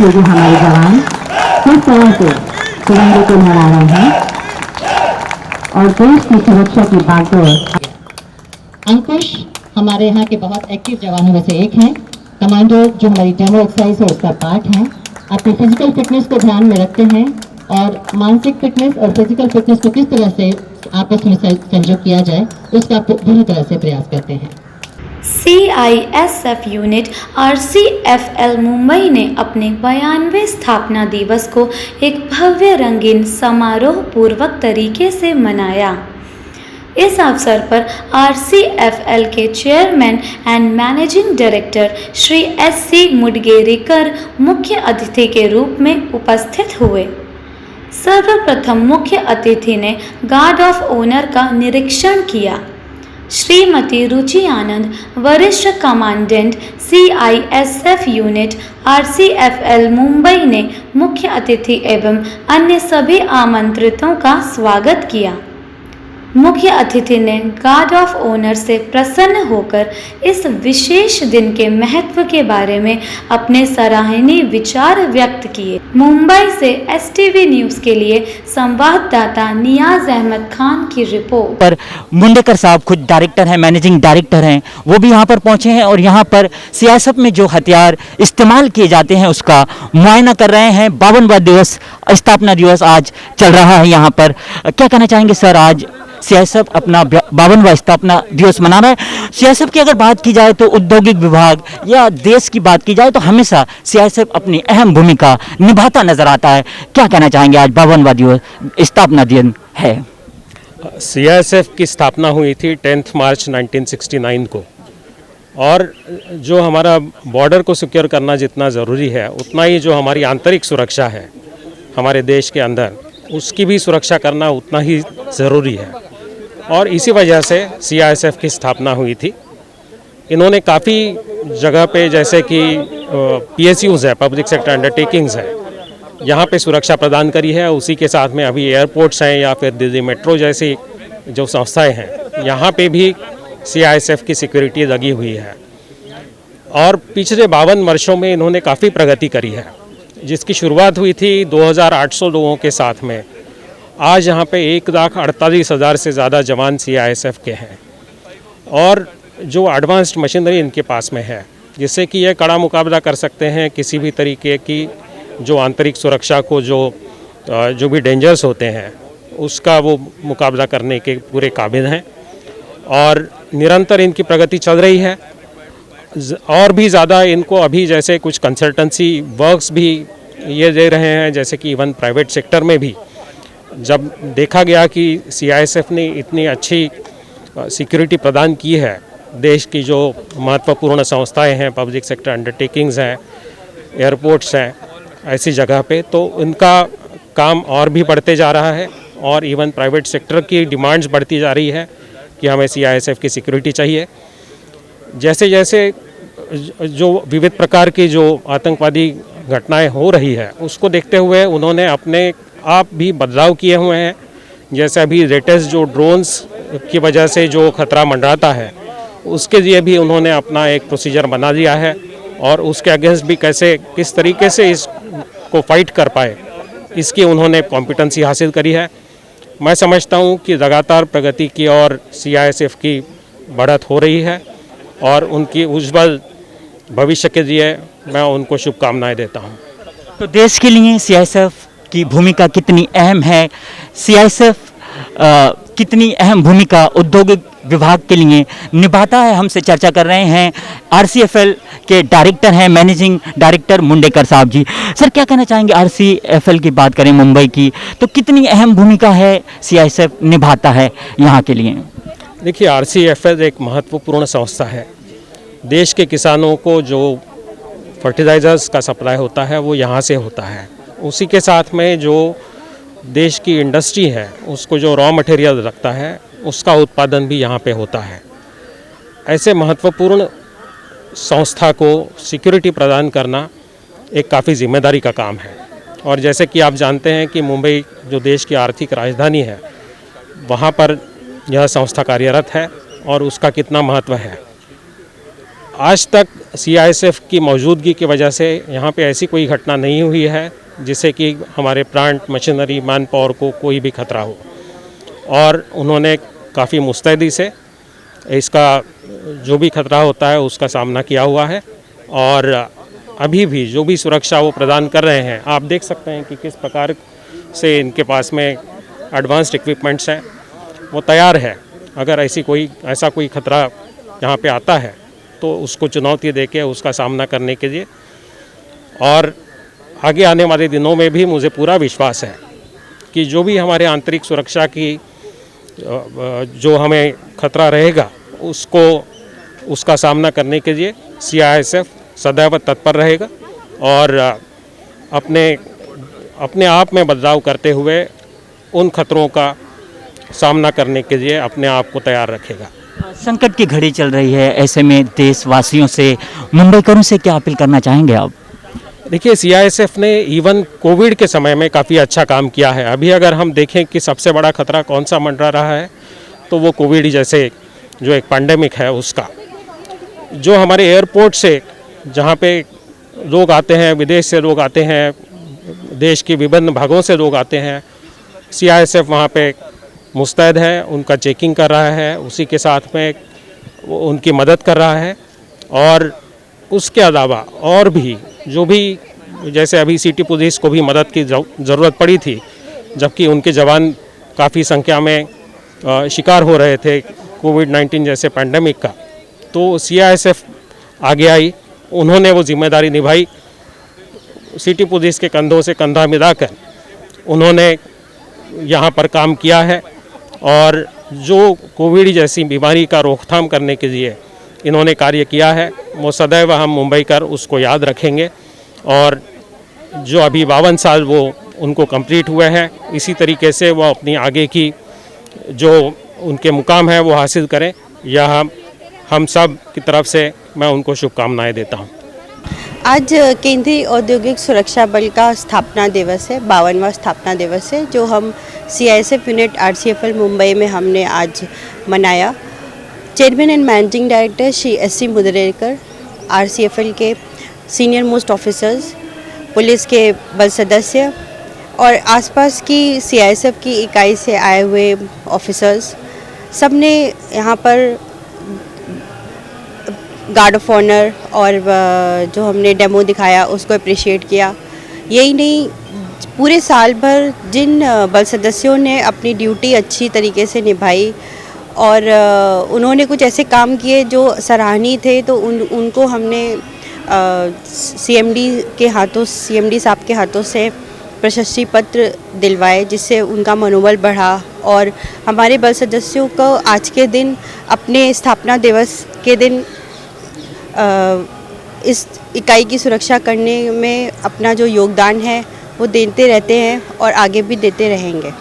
देखिए जो हमारे जवान किस तरह से तिरंगे को लहरा रहे हैं और देश की सुरक्षा की बागडोर। अंकुश हमारे यहाँ के बहुत एक्टिव जवानों में से एक हैं। कमांडो जो हमारी डेमो एक्सरसाइज है उसका पार्ट है। अपनी फिजिकल फिटनेस को ध्यान में रखते हैं और मानसिक फिटनेस और फिजिकल फिटनेस को किस तरह से आपस में संजोग किया जाए उसका पूरी तरह से प्रयास करते हैं। CISF यूनिट RCFL मुंबई ने अपने 92वें स्थापना दिवस को एक भव्य रंगीन समारोह पूर्वक तरीके से मनाया। इस अवसर पर RCFL के chairman and managing director Shri SC मुडगेरीकर मुख्य अतिथि के रूप में उपस्थित हुए। सर्वप्रथम मुख्य अतिथि ने गार्ड ऑफ ऑनर का निरीक्षण किया। श्रीमती रुचि आनंद, वरिष्ठ commandant CISF unit RCFL Mumbai ने मुख्य अतिथि एवं अन्य सभी आमंत्रितों का स्वागत किया। मुख्य अतिथि ने गार्ड ऑफ ऑनर से प्रसन्न होकर इस विशेष दिन के महत्व के बारे में अपने सराहनीय विचार व्यक्त किए। मुंबई से STV न्यूज़ के लिए संवाददाता नियाज अहमद खान की रिपोर्ट। पर मुंडेकर साहब खुद डायरेक्टर हैं, मैनेजिंग डायरेक्टर हैं, वो भी यहाँ पर पहुँचे हैं और यहाँ पर CISF में जो हथियार इस्तेमाल किए जाते हैं उसका मुआयना कर रहे हैं। 52वां दिवस स्थापना दिवस आज चल रहा है यहाँ पर। क्या कहना चाहेंगे सर, आज CISF अपना 52वां स्थापना दिवस मना रहा है। CISF की अगर बात की जाए तो औद्योगिक विभाग या देश की बात की जाए तो हमेशा CISF अपनी अहम भूमिका निभाता नजर आता है। क्या कहना चाहेंगे, आज 52वां दिवस स्थापना दिन है। CISF की स्थापना हुई थी 10 मार्च 1969 को, और जो हमारा बॉर्डर को सिक्योर करना जितना ज़रूरी है उतना ही जो हमारी आंतरिक सुरक्षा है हमारे देश के अंदर, उसकी भी सुरक्षा करना उतना ही ज़रूरी है। और इसी वजह से CISF की स्थापना हुई थी। इन्होंने काफ़ी जगह पे, जैसे कि PSUs है, पब्लिक सेक्टर अंडरटेकिंग्स है, यहाँ पे सुरक्षा प्रदान करी है। उसी के साथ में अभी एयरपोर्ट्स हैं या फिर दिल्ली मेट्रो जैसी जो संस्थाएं हैं, यहाँ पे भी CISF की सिक्योरिटी लगी हुई है। और पिछले 52 वर्षों में इन्होंने काफ़ी प्रगति करी है, जिसकी शुरुआत हुई थी 2800 लोगों के साथ में। आज यहाँ पे 1,48,000 से ज़्यादा जवान CISF के हैं और जो एडवांस्ड मशीनरी इनके पास में है, जिससे कि ये कड़ा मुकाबला कर सकते हैं किसी भी तरीके की जो आंतरिक सुरक्षा को जो भी डेंजर्स होते हैं उसका वो मुकाबला करने के पूरे काबिल हैं। और निरंतर इनकी प्रगति चल रही है। और भी ज़्यादा इनको अभी जैसे कुछ कंसल्टेंसी वर्क्स भी ये दे रहे हैं, जैसे कि इवन प्राइवेट सेक्टर में भी जब देखा गया कि CISF ने इतनी अच्छी सिक्योरिटी प्रदान की है, देश की जो महत्वपूर्ण संस्थाएं हैं, पब्लिक सेक्टर अंडरटेकिंग्स हैं, एयरपोर्ट्स हैं, ऐसी जगह पे, तो उनका काम और भी बढ़ते जा रहा है। और इवन प्राइवेट सेक्टर की डिमांड्स बढ़ती जा रही है कि हमें CISF की सिक्योरिटी चाहिए। जैसे जैसे जो विविध प्रकार की जो आतंकवादी घटनाएं हो रही है उसको देखते हुए उन्होंने अपने आप भी बदलाव किए हुए हैं। जैसे अभी लेटेस्ट जो ड्रोन्स की वजह से जो खतरा मंडराता है उसके लिए भी उन्होंने अपना एक प्रोसीजर बना लिया है और उसके अगेंस्ट भी किस तरीके से इसको फाइट कर पाए, इसकी उन्होंने कॉम्पिटेंसी हासिल करी है। मैं समझता हूँ कि लगातार प्रगति की और CISF की बढ़त हो रही है और उनकी उज्ज्वल भविष्य के लिए मैं उनको शुभकामनाएं देता हूं। तो देश के लिए CISF की भूमिका कितनी अहम है, CISF कितनी अहम भूमिका औद्योगिक विभाग के लिए निभाता है, हमसे चर्चा कर रहे हैं RCFL के डायरेक्टर हैं, मैनेजिंग डायरेक्टर मुंडेकर साहब जी। सर, क्या कहना चाहेंगे, RCFL की बात करें मुंबई की तो कितनी अहम भूमिका है CISF निभाता है यहाँ के लिए? देखिए, RCFL एक महत्वपूर्ण संस्था है। देश के किसानों को जो फर्टिलाइज़र्स का सप्लाई होता है वो यहाँ से होता है। उसी के साथ में जो देश की इंडस्ट्री है उसको जो रॉ मटेरियल लगता है उसका उत्पादन भी यहाँ पे होता है। ऐसे महत्वपूर्ण संस्था को सिक्योरिटी प्रदान करना एक काफ़ी जिम्मेदारी का काम है। और जैसे कि आप जानते हैं कि मुंबई जो देश की आर्थिक राजधानी है, वहाँ पर यह संस्था कार्यरत है और उसका कितना महत्व है। आज तक सीआईएसएफ की मौजूदगी की वजह से यहाँ पे ऐसी कोई घटना नहीं हुई है जिससे कि हमारे प्लांट मशीनरी मैन पावर को कोई भी खतरा हो, और उन्होंने काफ़ी मुस्तैदी से इसका जो भी खतरा होता है उसका सामना किया हुआ है। और अभी भी जो भी सुरक्षा वो प्रदान कर रहे हैं, आप देख सकते हैं कि किस प्रकार से इनके पास में एडवांस्ड इक्विपमेंट्स हैं, वो तैयार है अगर ऐसा कोई खतरा यहाँ पे आता है तो उसको चुनौती देके उसका सामना करने के लिए। और आगे आने वाले दिनों में भी मुझे पूरा विश्वास है कि जो भी हमारे आंतरिक सुरक्षा की जो हमें खतरा रहेगा उसका सामना करने के लिए सीआईएसएफ सदैव तत्पर रहेगा और अपने आप में बदलाव करते हुए उन खतरों का सामना करने के लिए अपने आप को तैयार रखेगा। संकट की घड़ी चल रही है, ऐसे में देशवासियों से, मुंबईकरों से क्या अपील करना चाहेंगे आप? देखिए, सीआईएसएफ ने इवन कोविड के समय में काफ़ी अच्छा काम किया है। अभी अगर हम देखें कि सबसे बड़ा खतरा कौन सा मंडरा रहा है तो वो कोविड जैसे जो एक पैंडेमिक है उसका। जो हमारे एयरपोर्ट से जहाँ पे लोग आते हैं, विदेश से लोग आते हैं, देश के विभिन्न भागों से लोग आते हैं, सीआईएसएफ वहाँ पे मुस्तैद है, उनका चेकिंग कर रहा है, उसी के साथ में उनकी मदद कर रहा है। और उसके अलावा और भी जो भी, जैसे अभी सिटी पुलिस को भी मदद की ज़रूरत पड़ी थी जबकि उनके जवान काफ़ी संख्या में शिकार हो रहे थे कोविड-19 जैसे पैंडेमिक का, तो सीआईएसएफ आगे आई, उन्होंने वो जिम्मेदारी निभाई। सिटी पुलिस के कंधों से कंधा मिलाकर उन्होंने यहाँ पर काम किया है और जो कोविड जैसी बीमारी का रोकथाम करने के लिए इन्होंने कार्य किया है वो सदैव हम मुंबईकर उसको याद रखेंगे। और जो अभी 52 साल वो उनको कंप्लीट हुए हैं, इसी तरीके से वो अपनी आगे की जो उनके मुकाम है वो हासिल करें, यह हम सब की तरफ से मैं उनको शुभकामनाएं देता हूं। आज केंद्रीय औद्योगिक सुरक्षा बल का स्थापना दिवस है, 52वां स्थापना दिवस है, जो हम सीआईएसएफ यूनिट आरसीएफएल मुंबई में हमने आज मनाया। Chairman and managing director Shri S C. Mudrekar, RCFL के सीनियर मोस्ट ऑफिसर्स, पुलिस के बल सदस्य और आसपास की सीआईएसएफ की इकाई से आए हुए ऑफिसर्स, सब ने यहाँ पर गार्ड ऑफ ऑनर और जो हमने डेमो दिखाया उसको अप्रिशिएट किया। यही नहीं, पूरे साल भर जिन बल सदस्यों ने अपनी ड्यूटी अच्छी तरीके से निभाई और उन्होंने कुछ ऐसे काम किए जो सराहनीय थे, तो उनको हमने सीएमडी साहब के हाथों से प्रशस्ति पत्र दिलवाए, जिससे उनका मनोबल बढ़ा। और हमारे बल सदस्यों को आज के दिन, अपने स्थापना दिवस के दिन, इस इकाई की सुरक्षा करने में अपना जो योगदान है वो देते रहते हैं और आगे भी देते रहेंगे।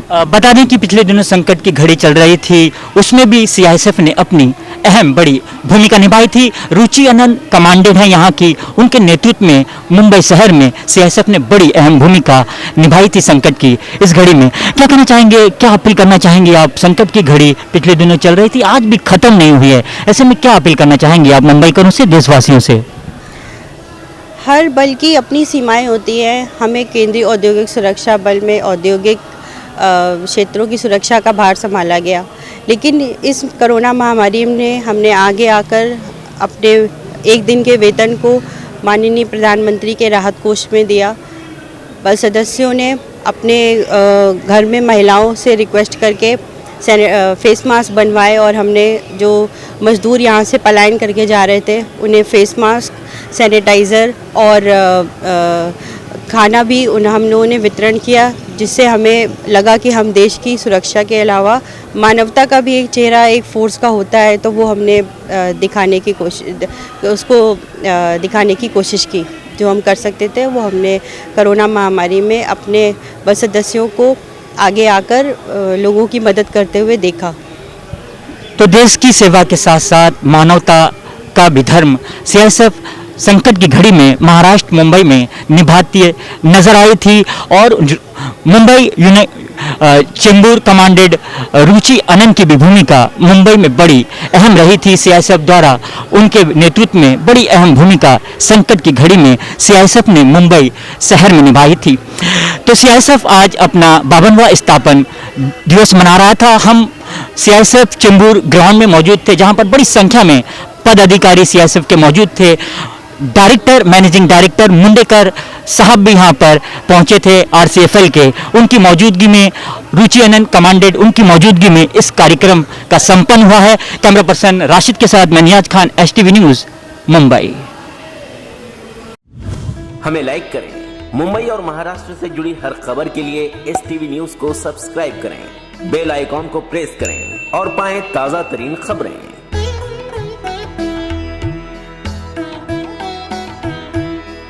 बता दें कि पिछले दिनों संकट की घड़ी चल रही थी, उसमें भी सीआईएसएफ ने अपनी अहम बड़ी भूमिका निभाई थी। रुचि आनंद कमांडेंट हैं यहाँ की, उनके नेतृत्व में मुंबई शहर में सीआईएसएफ ने बड़ी अहम भूमिका निभाई थी संकट की इस घड़ी में। क्या कहना चाहेंगे, क्या अपील करना चाहेंगे आप? संकट की घड़ी पिछले दिनों चल रही थी, आज भी खत्म नहीं हुई है, ऐसे में क्या अपील करना चाहेंगे आप मुंबईकरों से, देशवासियों से? हर बल की अपनी सीमाएं होती हैं। हमें केंद्रीय औद्योगिक सुरक्षा बल में औद्योगिक क्षेत्रों की सुरक्षा का भार संभाला गया, लेकिन इस कोरोना महामारी में हमने आगे आकर अपने एक दिन के वेतन को माननीय प्रधानमंत्री के राहत कोष में दिया। बल सदस्यों ने अपने घर में महिलाओं से रिक्वेस्ट करके फेस मास्क बनवाए और हमने जो मज़दूर यहाँ से पलायन करके जा रहे थे उन्हें फेस मास्क, सैनिटाइज़र और खाना भी हम लोगों ने वितरण किया, जिससे हमें लगा कि हम देश की सुरक्षा के अलावा मानवता का भी एक चेहरा एक फोर्स का होता है, तो वो हमने दिखाने की कोशिश की। जो हम कर सकते थे वो हमने कोरोना महामारी में अपने बल सदस्यों को आगे आकर लोगों की मदद करते हुए देखा। तो देश की सेवा के साथ साथ मानवता का भी धर्म सीआईएसएफ संकट की घड़ी में महाराष्ट्र मुंबई में निभाती नजर आई थी। और मुंबई चेंबूर कमांडेड रुचि अनंत की भी भूमिका मुंबई में बड़ी अहम रही थी। सीआईएसएफ द्वारा उनके नेतृत्व में बड़ी अहम भूमिका संकट की घड़ी में सीआईएसएफ ने मुंबई शहर में निभाई थी। तो सीआईएसएफ आज अपना 52वां स्थापन दिवस मना रहा था। हम सीआईएसएफ चेंबूर ग्राउंड में मौजूद थे, जहां पर बड़ी संख्या में पदाधिकारी सीआईएसएफ के मौजूद थे। डायरेक्टर, मैनेजिंग डायरेक्टर मुंडेकर साहब भी यहाँ पर पहुंचे थे आरसीएफएल के। उनकी मौजूदगी में रुचि अनंत कमांडेड, उनकी मौजूदगी में इस कार्यक्रम का संपन्न हुआ है। कैमरा पर्सन राशिद के साथ मैं नियाज खान, एसटीवी न्यूज, मुंबई। हमें लाइक करें। मुंबई और महाराष्ट्र से जुड़ी हर खबर के लिए एसटीवी न्यूज को सब्सक्राइब करें, बेल आइकॉन को प्रेस करें और पाएं ताजा तरीन खबरें।